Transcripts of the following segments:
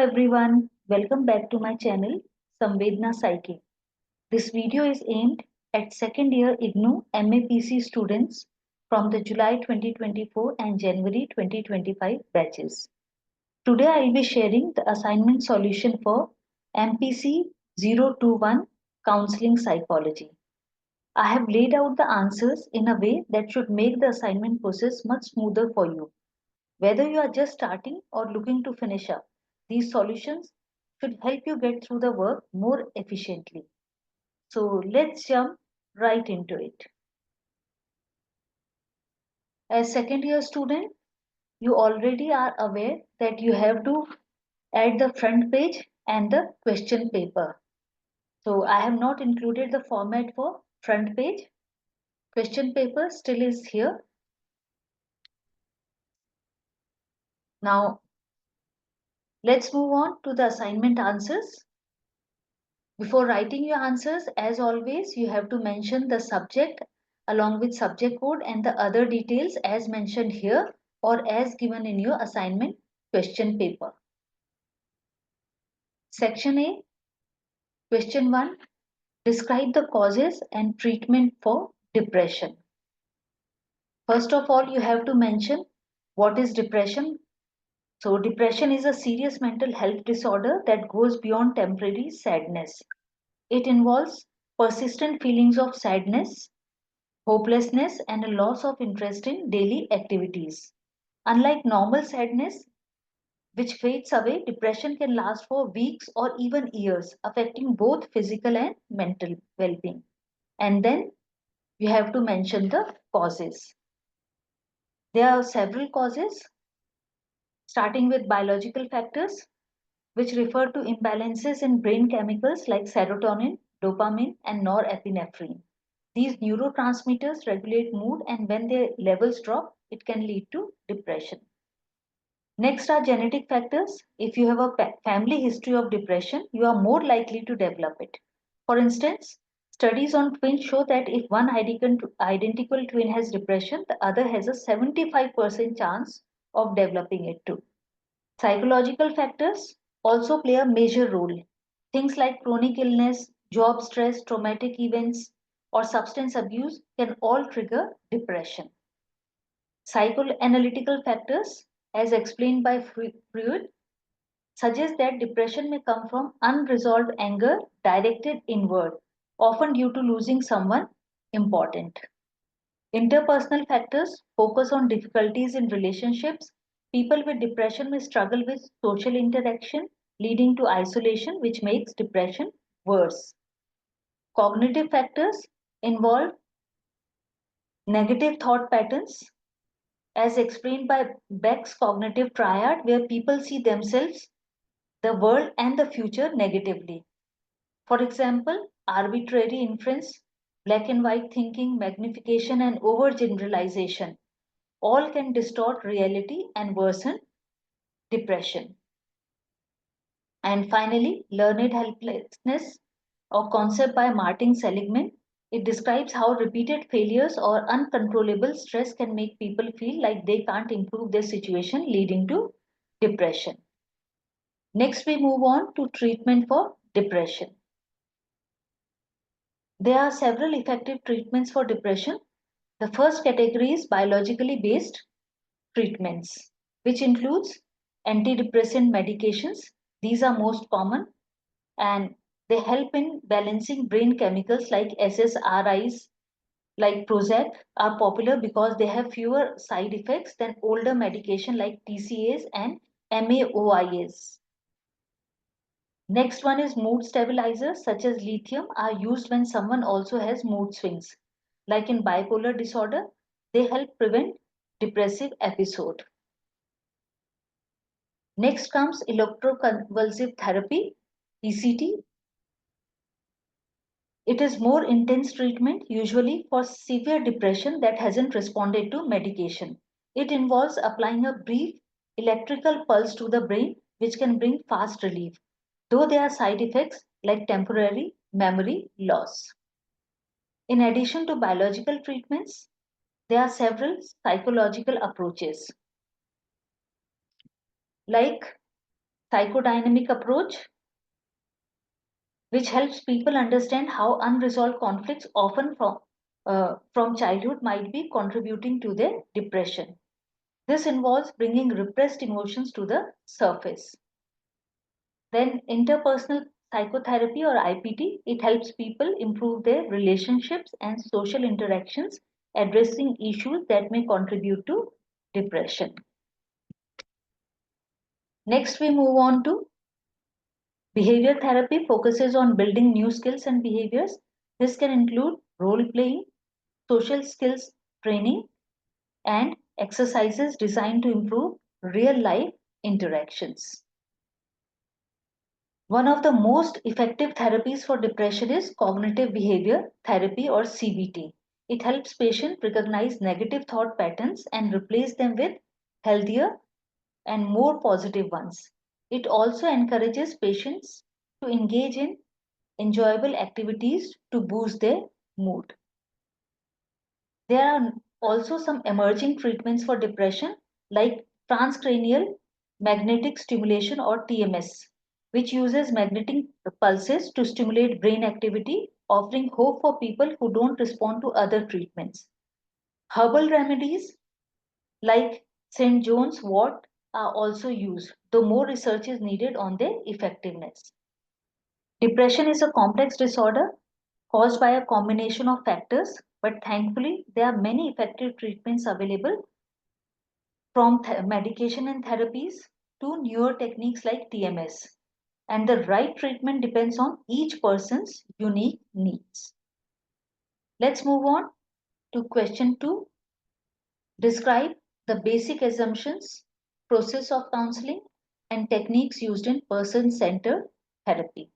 everyone, welcome back to my channel Samvedna Psyche. This video is aimed at second year IGNOU MAPC students from the July 2024 and January 2025 batches. Today I will be sharing the assignment solution for MPCE-021 Counselling Psychology. I have laid out the answers in a way that should make the assignment process much smoother for you. Whether you are just starting or looking to finish up, these solutions should help you get through the work more efficiently. So let's jump right into it. As second year student, you already are aware that you have to add the front page and the question paper. So I have not included the format for front page. Question paper still is here. Now let's move on to the assignment answers. Before writing your answers, as always, you have to mention the subject along with subject code and the other details as mentioned here or as given in your assignment question paper. Section A, question 1, describe the causes and treatment for depression. First of all, you have to mention what is depression. So depression is a serious mental health disorder that goes beyond temporary sadness. It involves persistent feelings of sadness, hopelessness, and a loss of interest in daily activities. Unlike normal sadness, which fades away, depression can last for weeks or even years, affecting both physical and mental well being. And then you have to mention the causes. There are several causes, starting with biological factors, which refer to imbalances in brain chemicals like serotonin, dopamine, and norepinephrine. These neurotransmitters regulate mood, and when their levels drop, it can lead to depression. Next are genetic factors. If you have a family history of depression, you are more likely to develop it. For instance, studies on twins show that if one identical twin has depression, the other has a 75% chance of developing it too. Psychological factors also play a major role. Things like chronic illness, job stress, traumatic events, or substance abuse can all trigger depression. Psychoanalytical factors, as explained by Freud, suggest that depression may come from unresolved anger directed inward, often due to losing someone important. Interpersonal factors focus on difficulties in relationships. People with depression may struggle with social interaction, leading to isolation, which makes depression worse. Cognitive factors involve negative thought patterns, as explained by Beck's cognitive triad, where people see themselves, the world, and the future negatively. For example, arbitrary inference, black and white thinking, magnification, and overgeneralization all can distort reality and worsen depression. And finally, learned helplessness, a concept by Martin Seligman. It describes how repeated failures or uncontrollable stress can make people feel like they can't improve their situation, leading to depression. Next, we move on to treatment for depression. There are several effective treatments for depression. The first category is biologically based treatments, which includes antidepressant medications. These are most common and they help in balancing brain chemicals like SSRIs, like Prozac, are popular because they have fewer side effects than older medication like TCAs and MAOIs. Next one is mood stabilizers such as lithium are used when someone also has mood swings. Like in bipolar disorder, they help prevent depressive episode. Next comes electroconvulsive therapy, ECT. It is more intense treatment, usually for severe depression that hasn't responded to medication. It involves applying a brief electrical pulse to the brain, which can bring fast relief, though there are side effects like temporary memory loss. In addition to biological treatments, there are several psychological approaches like psychodynamic approach, which helps people understand how unresolved conflicts, often from childhood, might be contributing to their depression. This involves bringing repressed emotions to the surface. Then interpersonal psychotherapy or IPT, it helps people improve their relationships and social interactions, addressing issues that may contribute to depression. Next, we move on to behavior therapy, focuses on building new skills and behaviors. This can include role playing, social skills training, and exercises designed to improve real life interactions. One of the most effective therapies for depression is cognitive behavior therapy or CBT. It helps patients recognize negative thought patterns and replace them with healthier and more positive ones. It also encourages patients to engage in enjoyable activities to boost their mood. There are also some emerging treatments for depression like transcranial magnetic stimulation or TMS, which uses magnetic pulses to stimulate brain activity, offering hope for people who don't respond to other treatments. Herbal remedies like St. John's wort are also used, though more research is needed on their effectiveness. Depression is a complex disorder caused by a combination of factors, but thankfully, there are many effective treatments available from medication and therapies to newer techniques like TMS. And the right treatment depends on each person's unique needs. Let's move on to question 2. Describe the basic assumptions, process of counseling, and techniques used in person-centered therapy.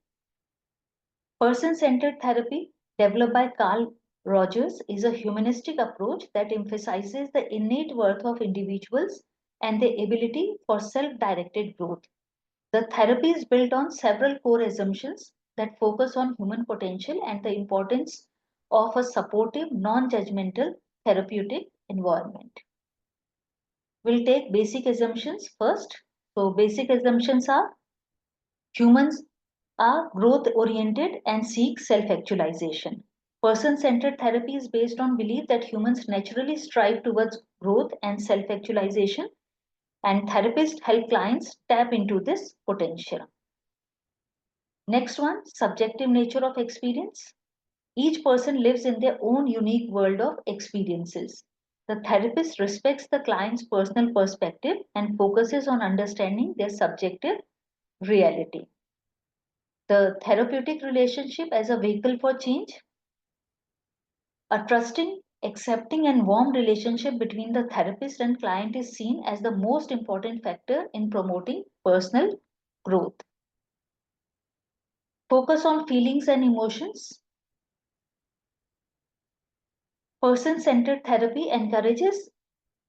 Person-centered therapy, developed by Carl Rogers, is a humanistic approach that emphasizes the innate worth of individuals and their ability for self-directed growth. The therapy is built on several core assumptions that focus on human potential and the importance of a supportive, non-judgmental therapeutic environment. We'll take basic assumptions first. So basic assumptions are humans are growth oriented and seek self-actualization. Person-centered therapy is based on belief that humans naturally strive towards growth and self-actualization, and therapists help clients tap into this potential. Next one, subjective nature of experience. Each person lives in their own unique world of experiences. The therapist respects the client's personal perspective and focuses on understanding their subjective reality. The therapeutic relationship as a vehicle for change. A trusting, accepting, and warm relationship between the therapist and client is seen as the most important factor in promoting personal growth. Focus on feelings and emotions. Person-centered therapy encourages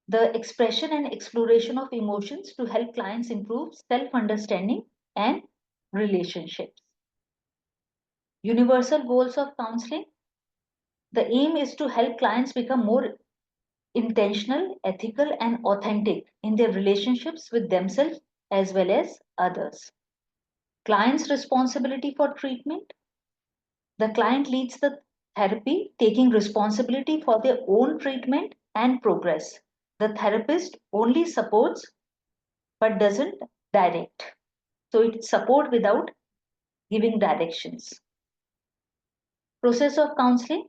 the expression and exploration of emotions to help clients improve self-understanding and relationships. Universal goals of counseling. The aim is to help clients become more intentional, ethical, and authentic in their relationships with themselves as well as others. Client's responsibility for treatment. The client leads the therapy, taking responsibility for their own treatment and progress. The therapist only supports but doesn't direct. So it's support without giving directions. Process of counseling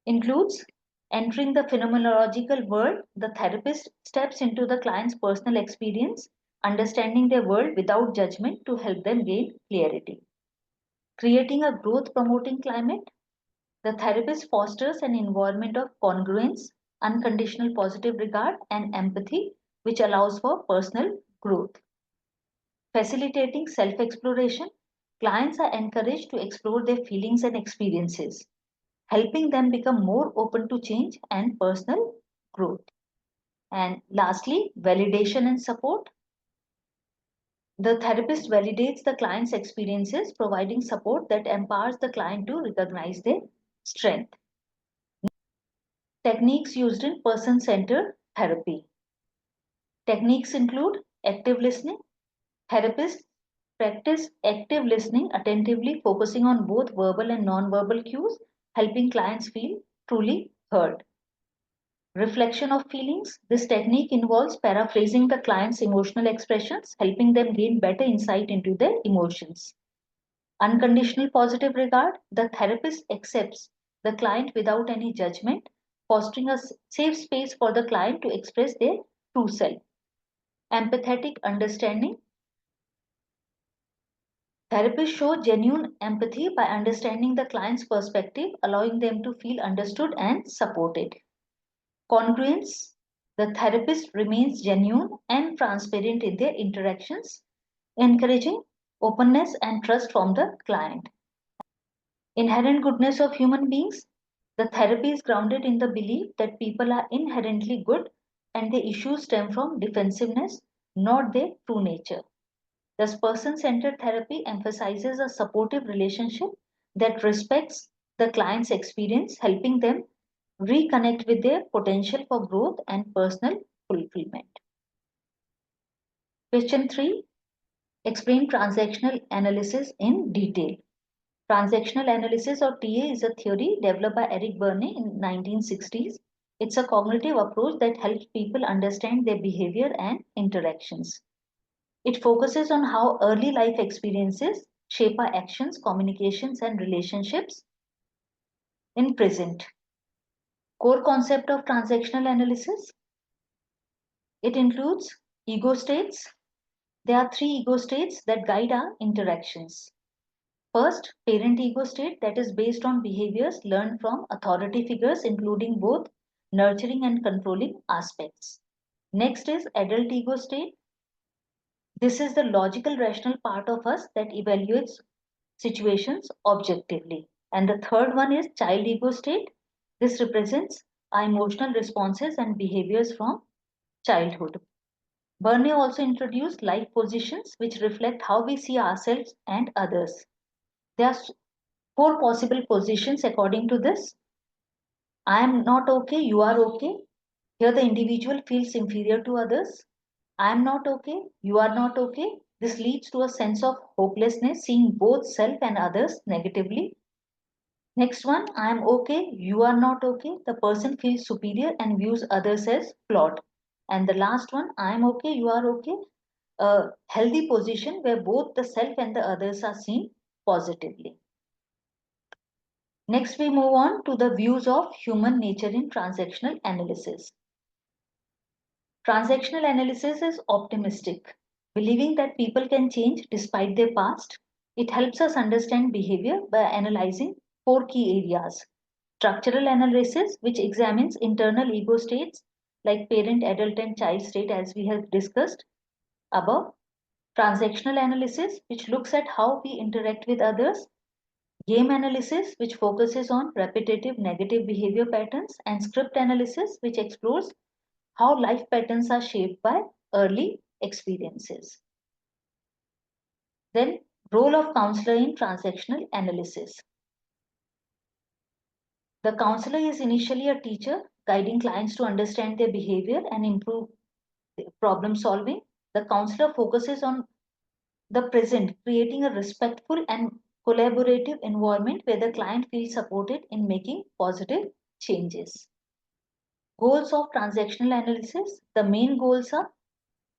includes entering the phenomenological world. The therapist steps into the client's personal experience, understanding their world without judgment to help them gain clarity. Creating a growth promoting climate. The therapist fosters an environment of congruence, unconditional positive regard, and empathy, which allows for personal growth. Facilitating self exploration. Clients are encouraged to explore their feelings and experiences, helping them become more open to change and personal growth. And lastly, validation and support. The therapist validates the client's experiences, providing support that empowers the client to recognize their strength. Techniques used in person-centered therapy. Techniques include active listening. Therapists Practice active listening attentively, focusing on both verbal and non-verbal cues, helping clients feel truly heard. Reflection of feelings. This technique involves paraphrasing the client's emotional expressions, helping them gain better insight into their emotions. Unconditional positive regard. The therapist accepts the client without any judgment, fostering a safe space for the client to express their true self. Empathetic understanding. Therapists show genuine empathy by understanding the client's perspective, allowing them to feel understood and supported. Congruence. The therapist remains genuine and transparent in their interactions, encouraging openness and trust from the client. Inherent goodness of human beings. The therapy is grounded in the belief that people are inherently good and the issues stem from defensiveness, not their true nature. Thus, person centered therapy emphasizes a supportive relationship that respects the client's experience, helping them reconnect with their potential for growth and personal fulfillment. Question 3. Explain transactional analysis in detail. Transactional analysis or TA is a theory developed by Eric Berne in 1960s. It's a cognitive approach that helps people understand their behavior and interactions. It focuses on how early life experiences shape our actions, communications, and relationships in present. Core concept of transactional analysis. It includes ego states. There are 3 ego states that guide our interactions. First, parent ego state, that is based on behaviors learned from authority figures, including both nurturing and controlling aspects. Next is adult ego state. This is the logical, rational part of us that evaluates situations objectively. And the third one is child ego state. This represents our emotional responses and behaviors from childhood. Berne also introduced life positions which reflect how we see ourselves and others. There are 4 possible positions according to this. I am not okay, you are okay. Here the individual feels inferior to others. I am not okay, you are not okay. This leads to a sense of hopelessness, seeing both self and others negatively. Next one, I am okay, you are not okay. The person feels superior and views others as flawed. And the last one, I am okay, you are okay. A healthy position where both the self and the others are seen positively. Next, we move on to the views of human nature in transactional analysis. Transactional analysis is optimistic, believing that people can change despite their past. It helps us understand behavior by analyzing 4 key areas. Structural analysis, which examines internal ego states like parent, adult, and child state, as we have discussed above. Transactional analysis, which looks at how we interact with others. Game analysis, which focuses on repetitive negative behavior patterns. And script analysis, which explores how life patterns are shaped by early experiences. Then, role of counselor in transactional analysis. The counselor is initially a teacher, guiding clients to understand their behavior and improve problem solving. The counselor focuses on the present, creating a respectful and collaborative environment where the client feels supported in making positive changes. Goals of transactional analysis. The main goals are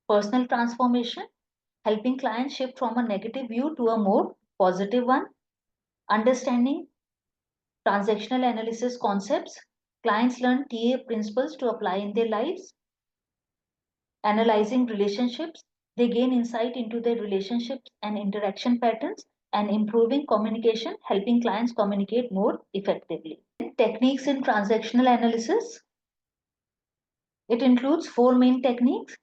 personal transformation, helping clients shift from a negative view to a more positive one. Understanding transactional analysis concepts. Clients learn TA principles to apply in their lives. Analyzing relationships. They gain insight into their relationships and interaction patterns, and improving communication, helping clients communicate more effectively. Techniques in transactional analysis. It includes 4 main techniques,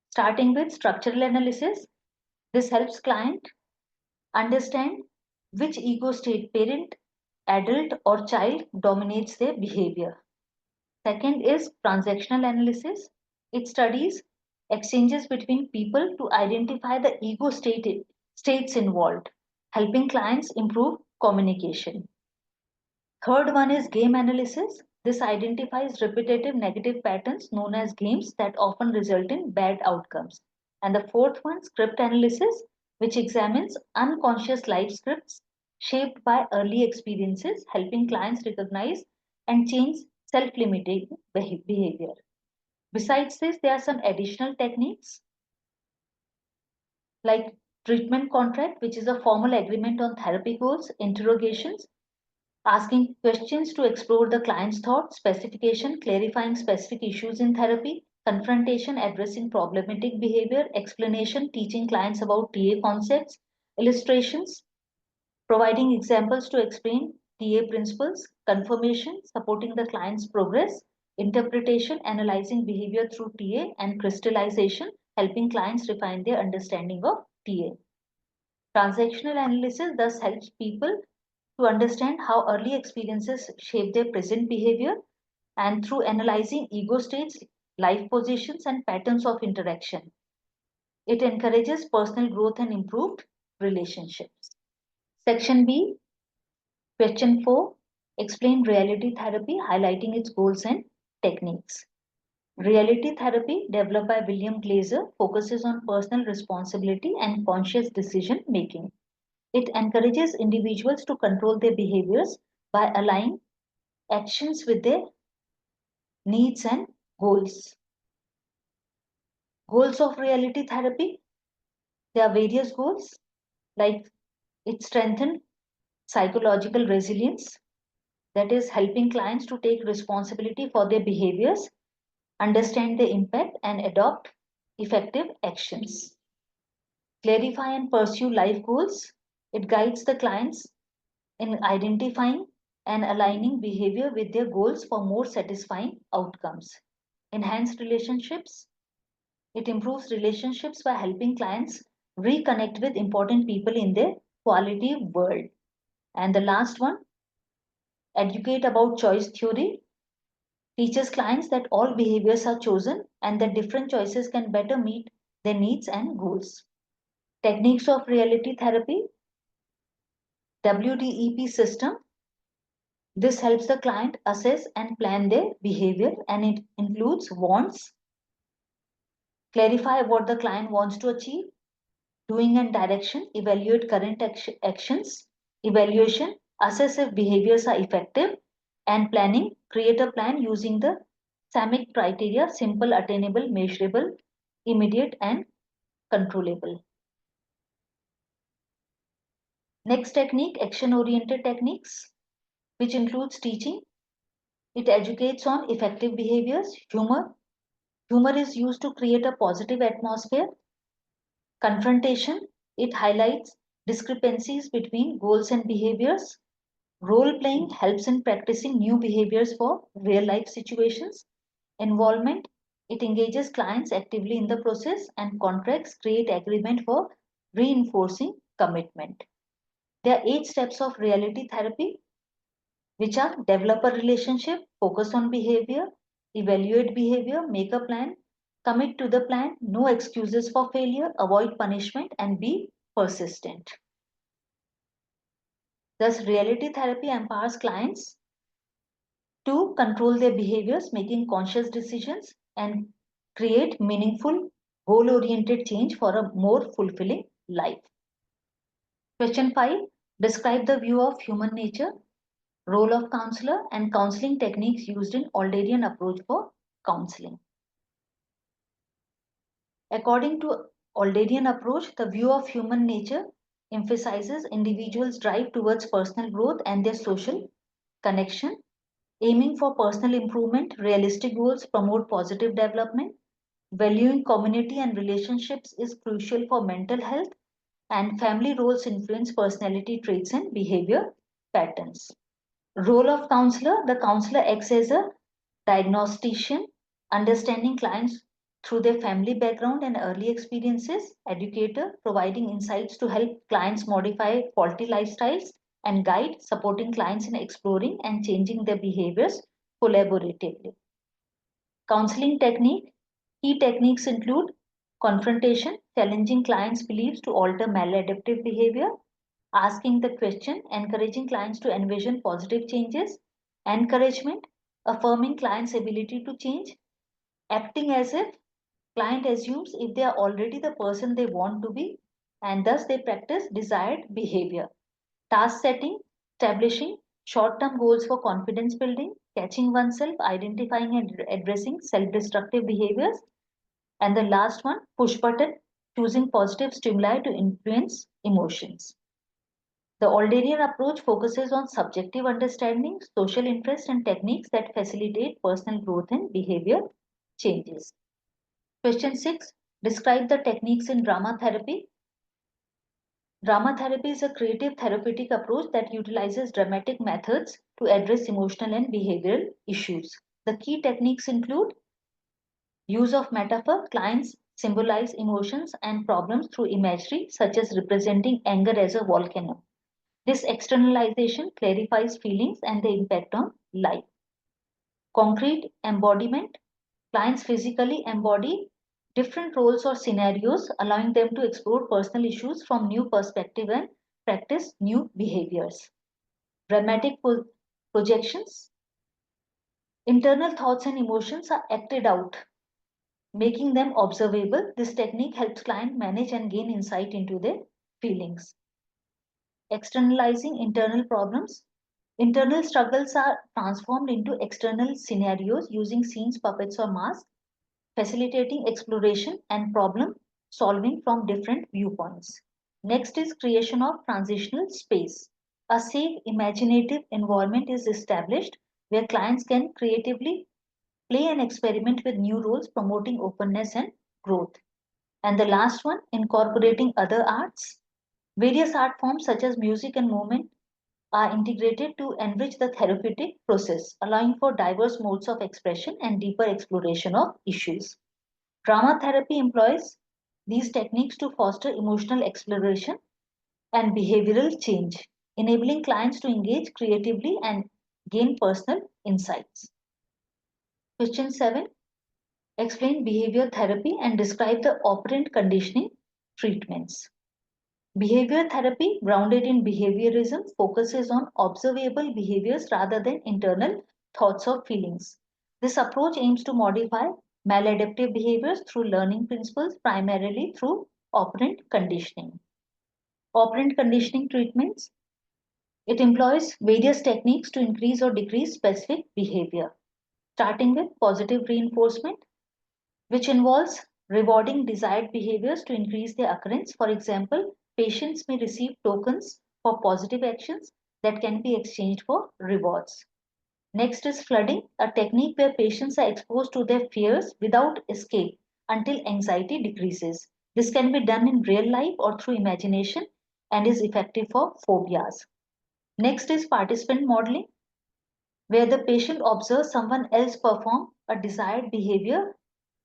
starting with structural analysis. This helps client understand which ego state, parent, adult, or child, dominates their behavior. Second is transactional analysis. It studies exchanges between people to identify the ego states involved, helping clients improve communication. Third one is game analysis. This identifies repetitive negative patterns known as games that often result in bad outcomes. And the fourth one, script analysis. which examines unconscious life scripts shaped by early experiences, helping clients recognize and change self-limiting behavior. Besides this, there are some additional techniques like treatment contract, which is a formal agreement on therapy goals, interrogations, asking questions to explore the client's thought, specification, clarifying specific issues in therapy, confrontation, addressing problematic behavior, explanation, teaching clients about TA concepts, illustrations, providing examples to explain TA principles, confirmation, supporting the client's progress, interpretation, analyzing behavior through TA, and crystallization, helping clients refine their understanding of TA. Transactional analysis thus helps people to understand how early experiences shape their present behavior, and through analyzing ego states, life positions, and patterns of interaction, it encourages personal growth and improved relationships. Section B, question 4, explain reality therapy, highlighting its goals and techniques. Reality therapy, developed by William Glazer, focuses on personal responsibility and conscious decision making. It encourages individuals to control their behaviors by aligning actions with their needs and goals. Goals of reality therapy, there are various goals like it strengthens psychological resilience, that is helping clients to take responsibility for their behaviors, understand the impact, and adopt effective actions. Clarify and pursue life goals, it guides the clients in identifying and aligning behavior with their goals for more satisfying outcomes. Enhance relationships, it improves relationships by helping clients reconnect with important people in their quality world. And the last one, educate about choice theory, teaches clients that all behaviors are chosen and that different choices can better meet their needs and goals. Techniques of reality therapy, WDEP system. This helps the client assess and plan their behavior, and it includes wants, clarify what the client wants to achieve, doing and direction, evaluate current actions, evaluation, assess if behaviors are effective, and planning, create a plan using the SAMIC criteria: simple, attainable, measurable, immediate, and controllable. Next technique, action-oriented techniques, which includes teaching. It educates on effective behaviors, humor. Humor is used to create a positive atmosphere. Confrontation, it highlights discrepancies between goals and behaviors. Role playing helps in practicing new behaviors for real life situations. Involvement, it engages clients actively in the process, and contracts create agreement for reinforcing commitment. There are 8 steps of reality therapy, which are develop a relationship, focus on behavior, evaluate behavior, make a plan, commit to the plan, no excuses for failure, avoid punishment, and be persistent. Thus, reality therapy empowers clients to control their behaviors, making conscious decisions, and create meaningful, goal oriented change for a more fulfilling life. Question 5, describe the view of human nature, role of counselor, and counseling techniques used in Adlerian approach for counseling. According to Adlerian approach, the view of human nature emphasizes individuals' drive towards personal growth and their social connection, aiming for personal improvement. Realistic goals promote positive development. Valuing community and relationships is crucial for mental health, and family roles influence personality traits and behavior patterns. Role of counselor, the counselor acts as a diagnostician, understanding clients through their family background and early experiences. Educator, providing insights to help clients modify faulty lifestyles. And guide, supporting clients in exploring and changing their behaviors collaboratively. Counseling technique, key techniques include confrontation, challenging clients' beliefs to alter maladaptive behavior. Asking the question, encouraging clients to envision positive changes. Encouragement, affirming clients' ability to change. Acting as if client assumes if they are already the person they want to be. and thus they practice desired behavior. Task setting, establishing short-term goals for confidence building, catching oneself, identifying and addressing self-destructive behaviors, and the last one, push button, choosing positive stimuli to influence emotions. The Adlerian approach focuses on subjective understanding, social interest, and techniques that facilitate personal growth and behavior changes. Question 6. Describe the techniques in drama therapy. Drama therapy is a creative therapeutic approach that utilizes dramatic methods to address emotional and behavioral issues. The key techniques include use of metaphor. Clients symbolize emotions and problems through imagery, such as representing anger as a volcano. This externalization clarifies feelings and the impact on life. Concrete embodiment. Clients physically embody different roles or scenarios, allowing them to explore personal issues from new perspective and practice new behaviors. Dramatic projections. Internal thoughts and emotions are acted out, making them observable. This technique helps client manage and gain insight into their feelings. Externalizing internal problems. Internal struggles are transformed into external scenarios using scenes, puppets, or masks, facilitating exploration and problem solving from different viewpoints. Next is creation of transitional space. A safe, imaginative environment is established where clients can creatively play and experiment with new roles, promoting openness and growth. And the last one, incorporating other arts. Various art forms such as music and movement are integrated to enrich the therapeutic process, allowing for diverse modes of expression and deeper exploration of issues. Drama therapy employs these techniques to foster emotional exploration and behavioral change, enabling clients to engage creatively and gain personal insights. Question 7. Explain behavior therapy and describe the operant conditioning treatments. Behavior therapy, grounded in behaviorism, focuses on observable behaviors rather than internal thoughts or feelings. This approach aims to modify maladaptive behaviors through learning principles, primarily through operant conditioning. Operant conditioning treatments. It employs various techniques to increase or decrease specific behavior, starting with positive reinforcement, which involves rewarding desired behaviors to increase their occurrence. For example, patients may receive tokens for positive actions that can be exchanged for rewards. Next is flooding, a technique where patients are exposed to their fears without escape until anxiety decreases. This can be done in real life or through imagination and is effective for phobias. Next is participant modeling, where the patient observes someone else perform a desired behavior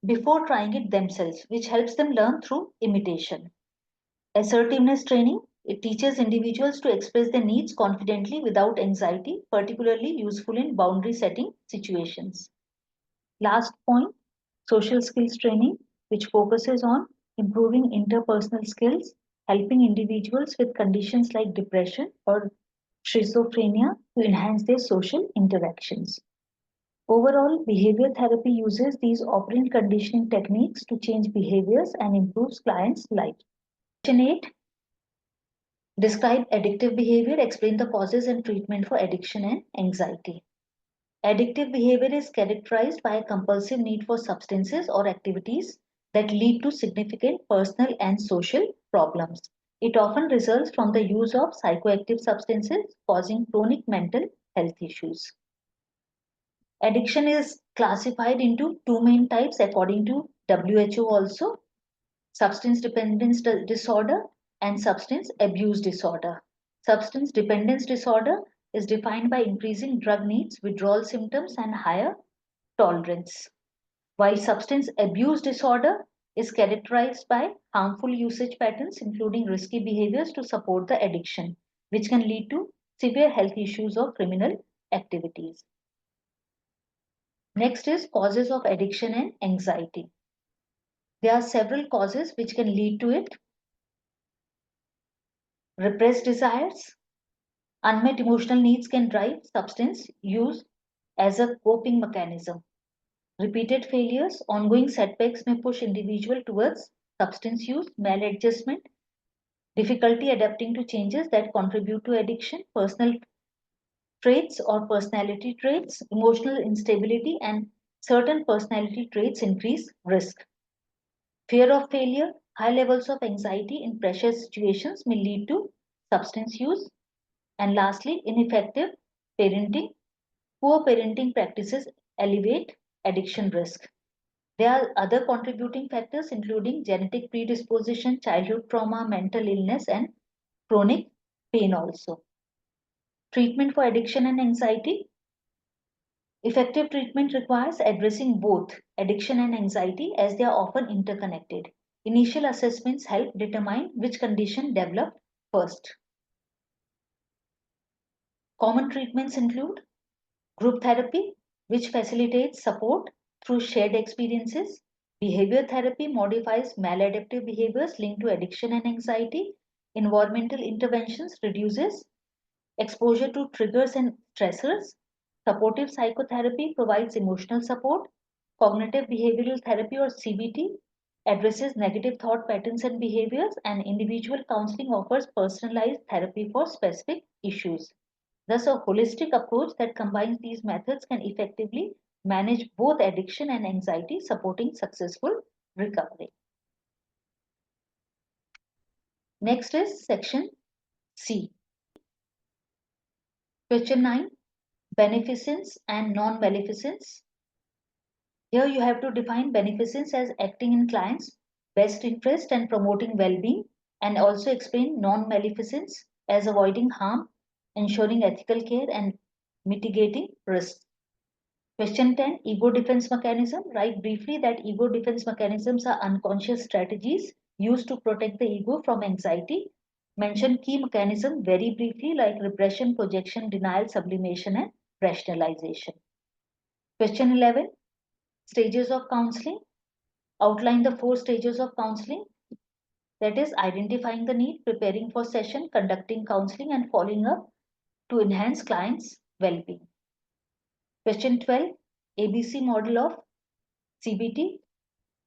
before trying it themselves, which helps them learn through imitation. Assertiveness training, it teaches individuals to express their needs confidently without anxiety, particularly useful in boundary setting situations. Last point, social skills training, which focuses on improving interpersonal skills, helping individuals with conditions like depression or schizophrenia to enhance their social interactions. Overall, behavior therapy uses these operant conditioning techniques to change behaviors and improves clients' lives. Question 8. Describe addictive behavior, explain the causes and treatment for addiction and anxiety. Addictive behavior is characterized by a compulsive need for substances or activities that lead to significant personal and social problems. It often results from the use of psychoactive substances, causing chronic mental health issues. Addiction is classified into two main types according to WHO also: substance dependence disorder and substance abuse disorder. Substance dependence disorder is defined by increasing drug needs, withdrawal symptoms, and higher tolerance, while substance abuse disorder is characterized by harmful usage patterns, including risky behaviors to support the addiction, which can lead to severe health issues or criminal activities. Next is causes of addiction and anxiety. There are several causes which can lead to it. Repressed desires, unmet emotional needs can drive substance use as a coping mechanism. Repeated failures, ongoing setbacks may push individual towards substance use. Maladjustment, difficulty adapting to changes that contribute to addiction, personal traits or personality traits, emotional instability, and certain personality traits increase risk. Fear of failure, high levels of anxiety in pressure situations may lead to substance use. And lastly, ineffective parenting. Poor parenting practices elevate addiction risk. There are other contributing factors including genetic predisposition, childhood trauma, mental illness, and chronic pain also. Treatment for addiction and anxiety. Effective treatment requires addressing both addiction and anxiety as they are often interconnected. Initial assessments help determine which condition developed first. Common treatments include group therapy, which facilitates support through shared experiences. Behavior therapy modifies maladaptive behaviors linked to addiction and anxiety. Environmental interventions reduces exposure to triggers and stressors. Supportive psychotherapy provides emotional support. Cognitive behavioral therapy or CBT addresses negative thought patterns and behaviors, and individual counseling offers personalized therapy for specific issues. Thus, a holistic approach that combines these methods can effectively manage both addiction and anxiety, supporting successful recovery. Next is section C. Question 9. Beneficence and non-maleficence. Here you have to define beneficence as acting in clients' best interest and promoting well-being, and also explain non-maleficence as avoiding harm, ensuring ethical care, and mitigating risks. Question 10. Ego defense mechanism. Write briefly that ego defense mechanisms are unconscious strategies used to protect the ego from anxiety. Mention key mechanism very briefly like repression, projection, denial, sublimation, and rationalization. Question 11. Stages of counseling. Outline the 4 stages of counseling, that is identifying the need, preparing for session, conducting counseling, and following up to enhance clients' well-being. Question 12. ABC model of CBT.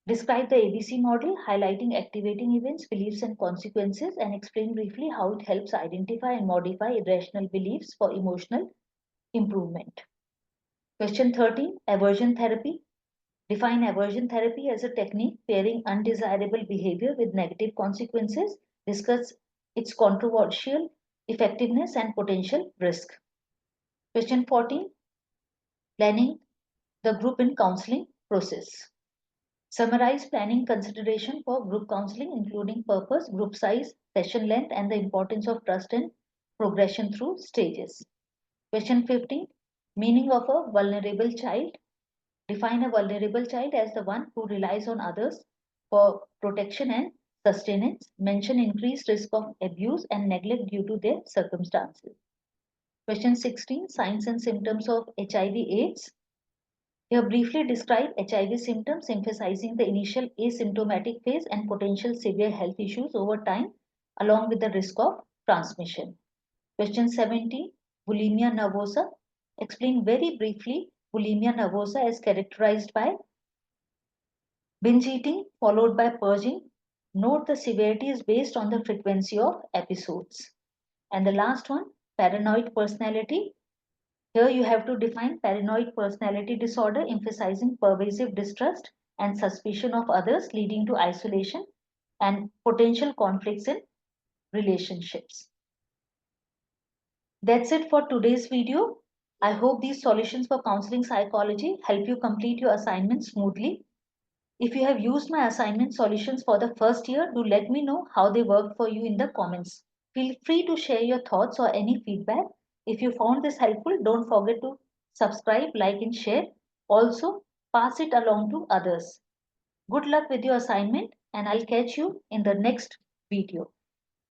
Describe the ABC model, highlighting activating events, beliefs, and consequences, and explain briefly how it helps identify and modify irrational beliefs for emotional improvement. Question 13. Aversion therapy. Define aversion therapy as a technique pairing undesirable behavior with negative consequences. Discuss its controversial effectiveness and potential risk. Question 14. Planning the group in counseling process. Summarize planning consideration for group counseling, including purpose, group size, session length, and the importance of trust and progression through stages. Question 15. Meaning of a vulnerable child. Define a vulnerable child as the one who relies on others for protection and sustenance. Mention increased risk of abuse and neglect due to their circumstances. Question 16. Signs and symptoms of HIV/AIDS. Here briefly describe HIV symptoms, emphasizing the initial asymptomatic phase and potential severe health issues over time, along with the risk of transmission. Question 17. Bulimia nervosa. Explain very briefly bulimia nervosa as characterized by binge eating followed by purging. Note the severity is based on the frequency of episodes. And the last one, paranoid personality. Here you have to define paranoid personality disorder, emphasizing pervasive distrust and suspicion of others, leading to isolation and potential conflicts in relationships. That's it for today's video. I hope these solutions for counseling psychology help you complete your assignment smoothly. If you have used my assignment solutions for the first year, do let me know how they worked for you in the comments. Feel free to share your thoughts or any feedback. If you found this helpful, don't forget to subscribe, like, and share. Also, pass it along to others. Good luck with your assignment, and I'll catch you in the next video.